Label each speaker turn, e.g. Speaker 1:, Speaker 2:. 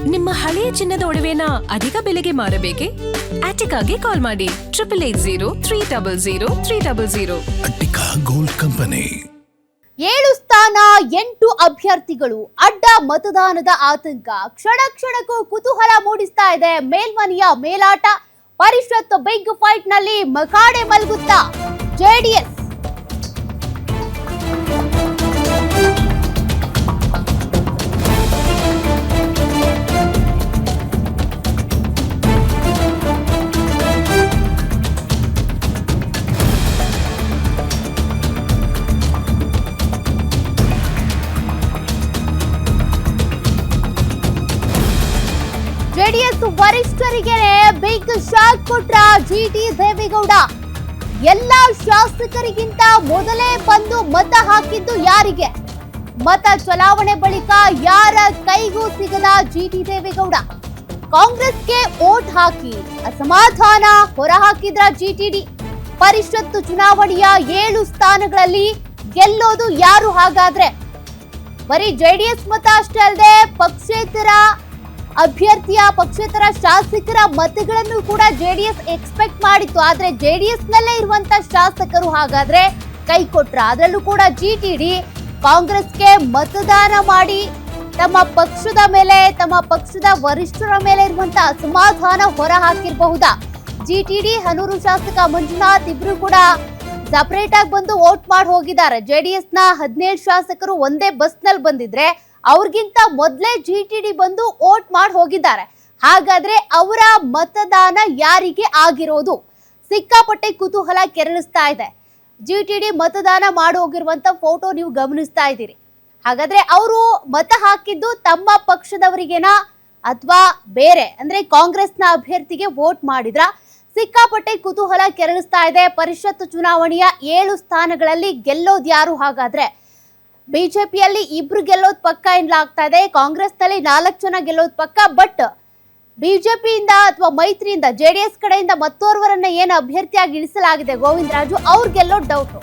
Speaker 1: ನಿಮ್ಮ ಹಳೆಯ ಚಿನ್ನದ ಒಡವೆನ ಅಧಿಕ ಬೆಲೆಗೆ ಮಾರಬೇಕೆ? ಆಟಿಕಾಗೆ ಕಾಲ್ ಮಾಡಿ 8880
Speaker 2: ಅಟ್ಟಿಕಾ ಗೋಲ್ಡ್ ಕಂಪನಿ.
Speaker 3: 7 ಸ್ಥಾನ 8 ಅಭ್ಯರ್ಥಿಗಳು ಅಡ್ಡ ಮತದಾನದ ಆತಂಕ ಕ್ಷಣ ಕ್ಷಣಕ್ಕೂ ಕುತೂಹಲ ಮೂಡಿಸ್ತಾ ಇದೆ. ಮೇಲ್ಮನೆಯ ಮೇಲಾಟ, ಪರಿಷತ್ ಬಿಗ್ ಫೈಟ್ ನಲ್ಲಿ ಮಕಾಡೆ ಮಲ್ಗುತ್ತಾ ಜೆಡಿಎಸ್. ಜೆಡಿಎಸ್ ವರಿಷ್ಠರಿಗೆ ಬಿಗ್ ಶಾಕ್ ಕೊಟ್ರ ಜಿಟಿ ದೇವೇಗೌಡ. ಎಲ್ಲ ಶಾಸಕರಿಗಿಂತ ಮೊದಲೇ ಬಂದು ಮತ ಹಾಕಿದ್ದು ಯಾರಿಗೆ? ಮತ ಚಲಾವಣೆ ಬಳಿಕ ಯಾರ ಕೈಗೂ ಸಿಗದ ಜಿಟಿ ದೇವೇಗೌಡ. ಕಾಂಗ್ರೆಸ್ಗೆ ವೋಟ್ ಹಾಕಿ ಅಸಮಾಧಾನ ಹೊರಹಾಕಿದ್ರ ಜಿಟಿಡಿ. ಪರಿಷತ್ ಚುನಾವಣೆಯ 7 ಸ್ಥಾನಗಳಲ್ಲಿ ಗೆಲ್ಲೋದು ಯಾರು ಹಾಗಾದ್ರೆ? ಬರೀ ಜೆಡಿಎಸ್ ಮತ ಅಷ್ಟೇ ಅಲ್ಲದೆ ಪಕ್ಷೇತರ ಅಭ್ಯರ್ಥಿಯ ಪಕ್ಷೇತರ ಶಾಸಕರ ಮತಗಳನ್ನು ಕೂಡ ಜೆಡಿಎಸ್ ಎಕ್ಸ್ಪೆಕ್ಟ್ ಮಾಡಿತ್ತು. ಆದ್ರೆ ಜೆಡಿಎಸ್ ನಲ್ಲೇ ಇರುವಂತ ಶಾಸಕರು ಹಾಗಾದ್ರೆ ಕೈ ಕೊಟ್ರ. ಅದರಲ್ಲೂ ಕೂಡ ಜಿಟಿಡಿ ಕಾಂಗ್ರೆಸ್ಗೆ ಮತದಾನ ಮಾಡಿ ತಮ್ಮ ಪಕ್ಷದ ಮೇಲೆ, ತಮ್ಮ ಪಕ್ಷದ ವರಿಷ್ಠರ ಮೇಲೆ ಇರುವಂತ ಅಸಮಾಧಾನ ಹೊರ ಹಾಕಿರಬಹುದಾ? ಜಿಟಿಡಿ ಹನೂರು ಶಾಸಕ ಮಂಜುನಾಥ್ ಇಬ್ರು ಕೂಡ ಸಪರೇಟ್ ಆಗಿ ಬಂದು ವೋಟ್ ಮಾಡಿ ಹೋಗಿದ್ದಾರೆ. ಜೆಡಿಎಸ್ ನ 17 ಶಾಸಕರು ಒಂದೇ ಬಸ್ ನಲ್ಲಿ ಬಂದಿದ್ರೆ ಅವ್ರಿಗಿಂತ ಮೊದಲೇ ಜಿಟಿಡಿ ಬಂದು ವೋಟ್ ಮಾಡಿ ಹೋಗಿದ್ದಾರೆ. ಹಾಗಾದ್ರೆ ಅವರ ಮತದಾನ ಯಾರಿಗೆ ಆಗಿರೋದು? ಸಿಕ್ಕಾಪಟ್ಟೆ ಕುತೂಹಲ ಕೆರಳಿಸ್ತಾ ಇದೆ. ಜಿಟಿಡಿ ಮತದಾನ ಮಾಡಿ ಹೋಗಿರುವಂತ ಫೋಟೋ ನೀವು ಗಮನಿಸ್ತಾ ಇದ್ದೀರಿ. ಹಾಗಾದ್ರೆ ಅವರು ಮತ ಹಾಕಿದ್ದು ತಮ್ಮ ಪಕ್ಷದವರಿಗೇನಾ ಅಥವಾ ಬೇರೆ ಅಂದ್ರೆ ಕಾಂಗ್ರೆಸ್ನ ಅಭ್ಯರ್ಥಿಗೆ ವೋಟ್ ಮಾಡಿದ್ರ? ಸಿಕ್ಕಾಪಟ್ಟೆ ಕುತೂಹಲ ಕೆರಳಿಸ್ತಾ ಇದೆ. ಪರಿಷತ್ ಚುನಾವಣೆಯ 7 ಸ್ಥಾನಗಳಲ್ಲಿ ಗೆಲ್ಲೋದು ಯಾರು ಹಾಗಾದ್ರೆ? ಬಿಜೆಪಿಯಲ್ಲಿ 2 ಗೆಲ್ಲೋದು ಪಕ್ಕ ಎನ್ನಲಾಗ್ತಾ ಇದೆ. ಕಾಂಗ್ರೆಸ್ ನಲ್ಲಿ 4 ಜನ ಗೆಲ್ಲೋದು ಪಕ್ಕ. ಬಟ್ ಬಿಜೆಪಿಯಿಂದ ಅಥವಾ ಮೈತ್ರಿಯಿಂದ ಜೆಡಿಎಸ್ ಕಡೆಯಿಂದ ಮತ್ತೋರ್ವರನ್ನ ಏನು ಅಭ್ಯರ್ಥಿಯಾಗಿ ಇಳಿಸಲಾಗಿದೆ ಗೋವಿಂದರಾಜು, ಅವ್ರು ಗೆಲ್ಲೋದು ಡೌಟ್.